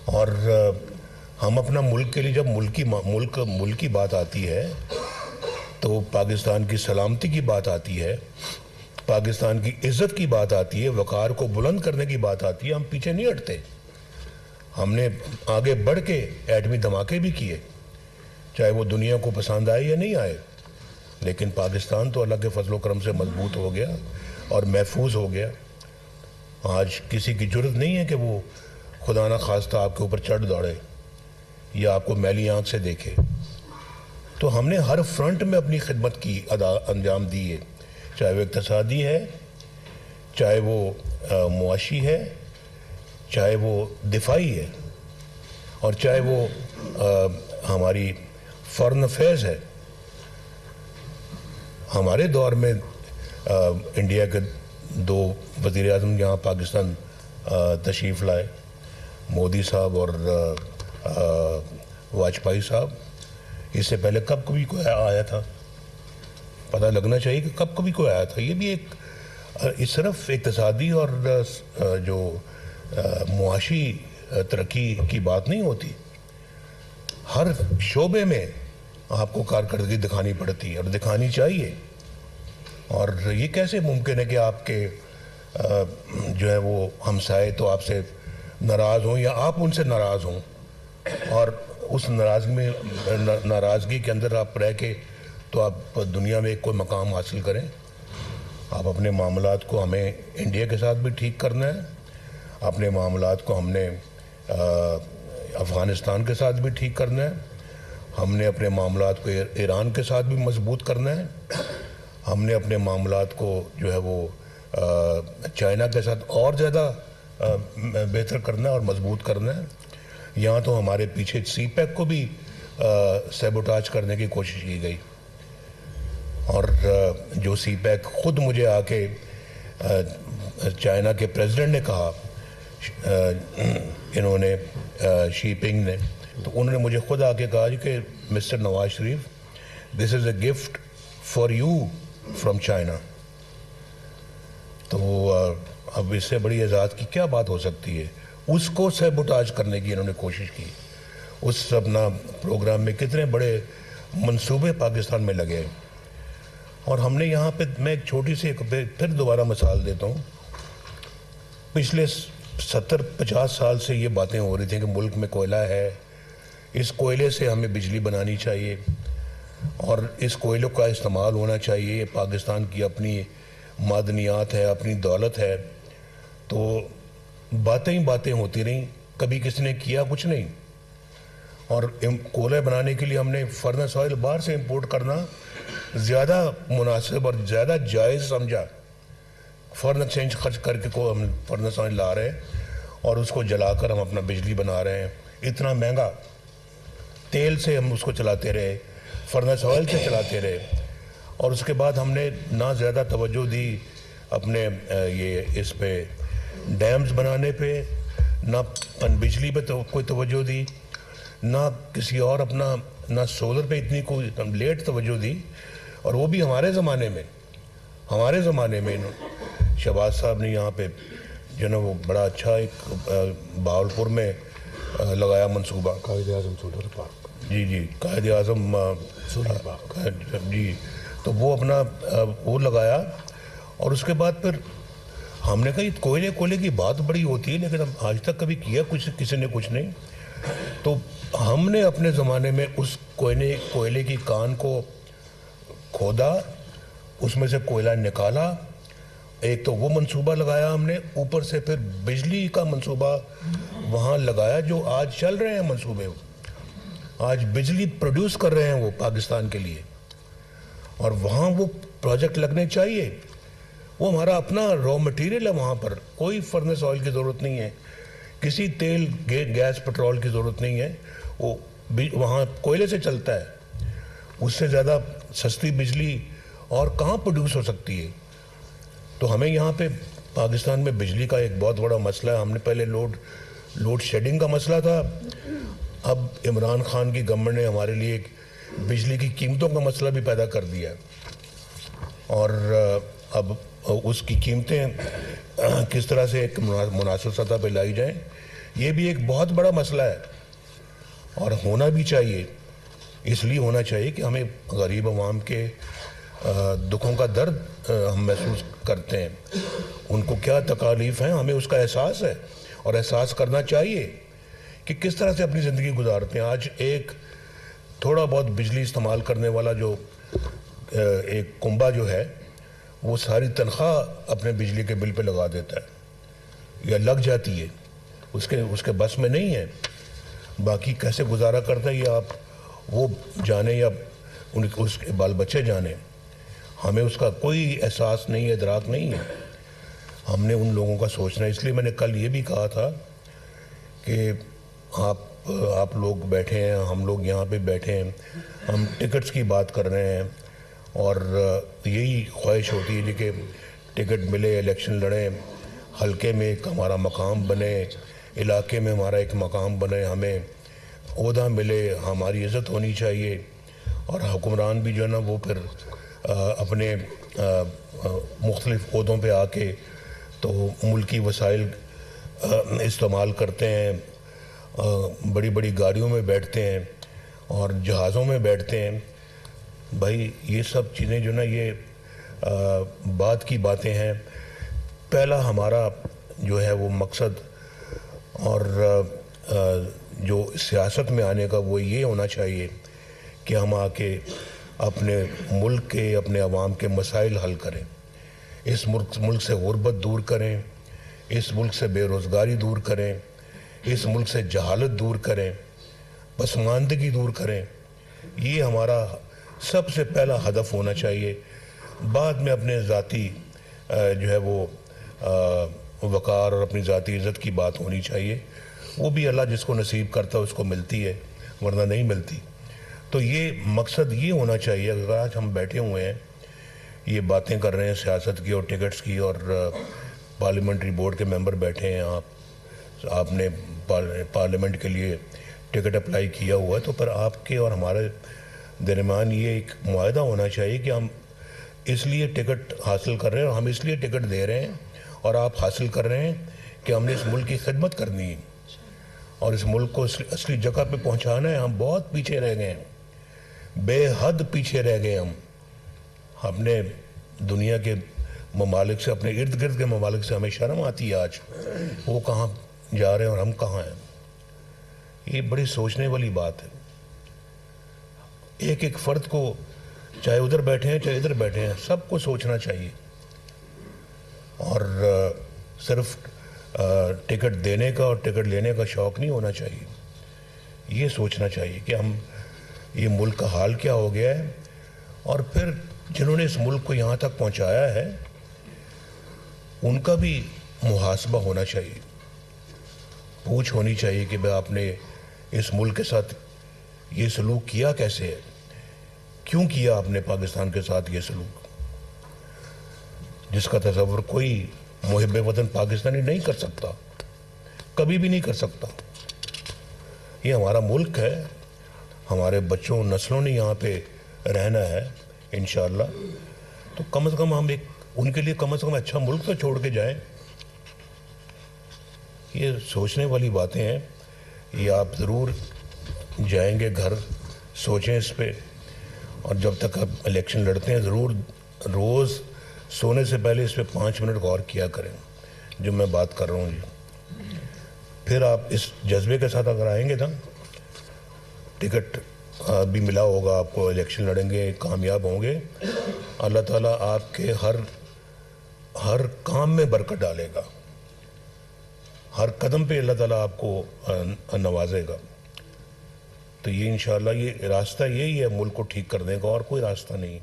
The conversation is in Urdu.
اور ہم اپنا ملک کے لیے جب ملک کی بات آتی ہے تو پاکستان کی سلامتی کی بات آتی ہے، پاکستان کی عزت کی بات آتی ہے، وقار کو بلند کرنے کی بات آتی ہے، ہم پیچھے نہیں ہٹتے۔ ہم نے آگے بڑھ کے ایٹمی دھماکے بھی کیے، چاہے وہ دنیا کو پسند آئے یا نہیں آئے، لیکن پاکستان تو اللہ کے فضل و کرم سے مضبوط ہو گیا اور محفوظ ہو گیا۔ آج کسی کی جرت نہیں ہے کہ وہ خدا نہ خواستہ آپ کے اوپر چڑھ دوڑے یا آپ کو میلی آنکھ سے دیکھے۔ تو ہم نے ہر فرنٹ میں اپنی خدمت کی انجام دی ہے، چاہے وہ اقتصادی ہے، چاہے وہ معاشی ہے، چاہے وہ دفاعی ہے، اور چاہے وہ ہماری فارن افیئرز ہے۔ ہمارے دور میں انڈیا کے 2 وزیر اعظم یہاں پاکستان تشریف لائے، مودی صاحب اور واجپئی صاحب۔ اس سے پہلے کب کبھی کوئی آیا تھا؟ پتہ لگنا چاہیے کہ کب کبھی کوئی آیا تھا۔ یہ بھی ایک صرف اقتصادی اور جو معاشی ترقی کی بات نہیں ہوتی، ہر شعبے میں آپ کو کارکردگی دکھانی پڑتی ہے اور دکھانی چاہیے۔ اور یہ کیسے ممکن ہے کہ آپ کے جو ہے وہ ہمسائے تو آپ سے ناراض ہوں یا آپ ان سے ناراض ہوں، اور اس ناراضگی کے اندر آپ رہ کے تو آپ دنیا میں کوئی مقام حاصل کریں۔ آپ اپنے معاملات کو ہمیں انڈیا کے ساتھ بھی ٹھیک کرنا ہے، اپنے معاملات کو ہم نے افغانستان کے ساتھ بھی ٹھیک کرنا ہے، ہم نے اپنے معاملات کو ایران کے ساتھ بھی مضبوط کرنا ہے، ہم نے اپنے معاملات کو جو ہے وہ چائنا کے ساتھ اور زیادہ بہتر کرنا ہے اور مضبوط کرنا ہے۔ یہاں تو ہمارے پیچھے سی پیک کو بھی سیبوٹاج کرنے کی کوشش کی گئی، اور جو سی پیک خود مجھے آ کے چائنا کے پریزیڈنٹ نے کہا، انہوں نے شی پنگ نے، تو انہوں نے مجھے خود آ کے کہا کہ mister Nawaz Sharif, this is a gift for you from China. تو اب اس سے بڑی اعزاز کی کیا بات ہو سکتی ہے؟ اس کو سیبوٹاج کرنے کی انہوں نے کوشش کی۔ اس اپنا پروگرام میں کتنے بڑے منصوبے پاکستان میں لگے، اور ہم نے یہاں پہ، میں ایک چھوٹی سی پھر دوبارہ مثال دیتا ہوں۔ پچھلے 70-50 سال سے یہ باتیں ہو رہی تھیں کہ ملک میں کوئلہ ہے، اس کوئلے سے ہمیں بجلی بنانی چاہیے اور اس کوئلے کا استعمال ہونا چاہیے، یہ پاکستان کی اپنی معدنیات ہے، اپنی دولت ہے۔ تو باتیں ہی باتیں ہوتی رہیں، کبھی کسی نے کیا کچھ نہیں۔ اور کوئلہ بنانے کے لیے ہم نے فرنس آئل باہر سے امپورٹ کرنا زیادہ مناسب اور زیادہ جائز سمجھا۔ فارن ایکسچینج خرچ کر کے کو ہم فرنس آئل لا رہے ہیں اور اس کو جلا کر ہم اپنا بجلی بنا رہے ہیں، اتنا مہنگا۔ تیل سے ہم اس کو چلاتے رہے، فرنس آئل سے چلاتے رہے، اور اس کے بعد ہم نے نہ زیادہ توجہ دی اپنے یہ اس پہ ڈیمز بنانے پہ، نہ بجلی پہ کوئی توجہ دی، نہ کسی اور اپنا، نہ سولر پہ اتنی کوئی لیٹ توجہ دی۔ اور وہ بھی ہمارے زمانے میں شہباز صاحب نے یہاں پہ جو نا وہ بڑا اچھا ایک بہاولپور میں لگایا منصوبہ، قائد اعظم سولر پارک۔ جی قائد اعظم سولر پارک، جی۔ تو وہ اپنا وہ لگایا، اور اس کے بعد پھر ہم نے کہا یہ کوئلے کی بات بڑی ہوتی ہے، لیکن آج تک کبھی کیا کسی نے کچھ نہیں۔ تو ہم نے اپنے زمانے میں اس کوئلے کی کان کو کھودا، اس میں سے کوئلہ نکالا، ایک تو وہ منصوبہ لگایا ہم نے، اوپر سے پھر بجلی کا منصوبہ وہاں لگایا، جو آج چل رہے ہیں منصوبے، آج بجلی پروڈیوس کر رہے ہیں وہ پاکستان کے لیے، اور وہاں وہ پروجیکٹ لگنے چاہیے۔ وہ ہمارا اپنا را مٹیریل ہے، وہاں پر کوئی فرنس آئل کی ضرورت نہیں ہے، کسی تیل گیس پٹرول کی ضرورت نہیں ہے، وہ وہاں کوئلے سے چلتا ہے۔ اس سے زیادہ سستی بجلی اور کہاں پروڈیوس ہو سکتی ہے؟ تو ہمیں یہاں پہ پاکستان میں بجلی کا ایک بہت بڑا مسئلہ ہے۔ ہم نے پہلے لوڈ شیڈنگ کا مسئلہ تھا، اب عمران خان کی گورنمنٹ نے ہمارے لیے ایک بجلی کی قیمتوں کا مسئلہ بھی پیدا کر دیا ہے، اور اب اس کی قیمتیں کس طرح سے ایک مناسب سطح پہ لائی جائیں، یہ بھی ایک بہت بڑا مسئلہ ہے اور ہونا بھی چاہیے. اس لیے ہونا چاہیے کہ ہمیں غریب عوام کے دکھوں کا درد ہم محسوس کرتے ہیں, ان کو کیا تکالیف ہیں ہمیں اس کا احساس ہے, اور احساس کرنا چاہیے کہ کس طرح سے اپنی زندگی گزارتے ہیں. آج ایک تھوڑا بہت بجلی استعمال کرنے والا جو ایک کنبہ جو ہے وہ ساری تنخواہ اپنے بجلی کے بل پہ لگا دیتا ہے یا لگ جاتی ہے, اس کے بس میں نہیں ہے. باقی کیسے گزارا کرتا ہے یہ آپ وہ جانے یا اس کے بال بچے جانے. ہمیں اس کا کوئی احساس نہیں ہے, ادراک نہیں ہے. ہم نے ان لوگوں کا سوچنا ہے. اس لیے میں نے کل یہ بھی کہا تھا کہ آپ لوگ بیٹھے ہیں, ہم لوگ یہاں پہ بیٹھے ہیں, ہم ٹکٹس کی بات کر رہے ہیں اور یہی خواہش ہوتی ہے کہ ٹکٹ ملے, الیکشن لڑیں, حلقے میں ایک ہمارا مقام بنے, علاقے میں ہمارا ایک مقام بنے, ہمیں عہدہ ملے, ہماری عزت ہونی چاہیے. اور حکمران بھی جو ہے نا وہ پھر اپنے مختلف عہدوں پہ آ کے تو ملکی وسائل استعمال کرتے ہیں, بڑی بڑی گاڑیوں میں بیٹھتے ہیں اور جہازوں میں بیٹھتے ہیں. بھائی یہ سب چیزیں جو نا یہ بات کی باتیں ہیں. پہلا ہمارا جو ہے وہ مقصد اور جو سیاست میں آنے کا وہ یہ ہونا چاہیے کہ ہم آ کے اپنے ملک کے, اپنے عوام کے مسائل حل کریں, اس ملک سے غربت دور کریں, اس ملک سے بے روزگاری دور کریں, اس ملک سے جہالت دور کریں, پسماندگی دور کریں. یہ ہمارا سب سے پہلا ہدف ہونا چاہیے. بعد میں اپنے ذاتی جو ہے وہ وقار اور اپنی ذاتی عزت کی بات ہونی چاہیے. وہ بھی اللہ جس کو نصیب کرتا ہے اس کو ملتی ہے, ورنہ نہیں ملتی. تو یہ مقصد یہ ہونا چاہیے. اگر آج ہم بیٹھے ہوئے ہیں یہ باتیں کر رہے ہیں سیاست کی اور ٹکٹس کی, اور پارلیمنٹری بورڈ کے ممبر بیٹھے ہیں, آپ نے پارلیمنٹ کے لیے ٹکٹ اپلائی کیا ہوا ہے, تو پھر آپ کے اور ہمارے درمیان یہ ایک معاہدہ ہونا چاہیے کہ ہم اس لیے ٹکٹ حاصل کر رہے ہیں اور ہم اس لیے ٹکٹ دے رہے ہیں اور آپ حاصل کر رہے ہیں کہ ہم نے اس ملک کی خدمت کرنی ہے اور اس ملک کو اصلی جگہ پہ پہنچانا ہے. ہم بہت پیچھے رہ گئے ہیں, بے حد پیچھے رہ گئے. ہم نے دنیا کے ممالک سے, اپنے ارد گرد کے ممالک سے ہمیں شرم آتی ہے آج, وہ کہاں جا رہے ہیں اور ہم کہاں ہیں. یہ بڑی سوچنے والی بات ہے. ایک ایک فرد کو, چاہے ادھر بیٹھے ہیں چاہے ادھر بیٹھے ہیں, سب کو سوچنا چاہیے اور صرف ٹکٹ دینے کا اور ٹکٹ لینے کا شوق نہیں ہونا چاہیے. یہ سوچنا چاہیے کہ ہم یہ ملک کا حال کیا ہو گیا ہے, اور پھر جنہوں نے اس ملک کو یہاں تک پہنچایا ہے ان کا بھی محاسبہ ہونا چاہیے. پوچھ ہونی چاہیے کہ بھئی آپ نے اس ملک کے ساتھ یہ سلوک کیا کیسے ہے, کیوں کیا آپ نے پاکستان کے ساتھ یہ سلوک, جس کا تصور کوئی محب وطن پاکستانی نہیں کر سکتا, کبھی بھی نہیں کر سکتا. یہ ہمارا ملک ہے, ہمارے بچوں نسلوں نے یہاں پہ رہنا ہے انشاءاللہ, تو کم از کم ہم ان کے لیے کم از کم اچھا ملک تو چھوڑ کے جائیں. یہ سوچنے والی باتیں ہیں. یہ آپ ضرور جائیں گے گھر, سوچیں اس پہ, اور جب تک آپ الیکشن لڑتے ہیں ضرور روز سونے سے پہلے اس پہ 5 منٹ غور کیا کریں جو میں بات کر رہا ہوں. جی پھر آپ اس جذبے کے ساتھ اگر آئیں گے نا, ٹکٹ بھی ملا ہوگا آپ کو, الیکشن لڑیں گے, کامیاب ہوں گے, اللہ تعالیٰ آپ کے ہر کام میں برکت ڈالے گا, ہر قدم پہ اللہ تعالیٰ آپ کو نوازے گا. تو یہ انشاءاللہ یہ راستہ یہی ہے ملک کو ٹھیک کرنے کا, اور کوئی راستہ نہیں.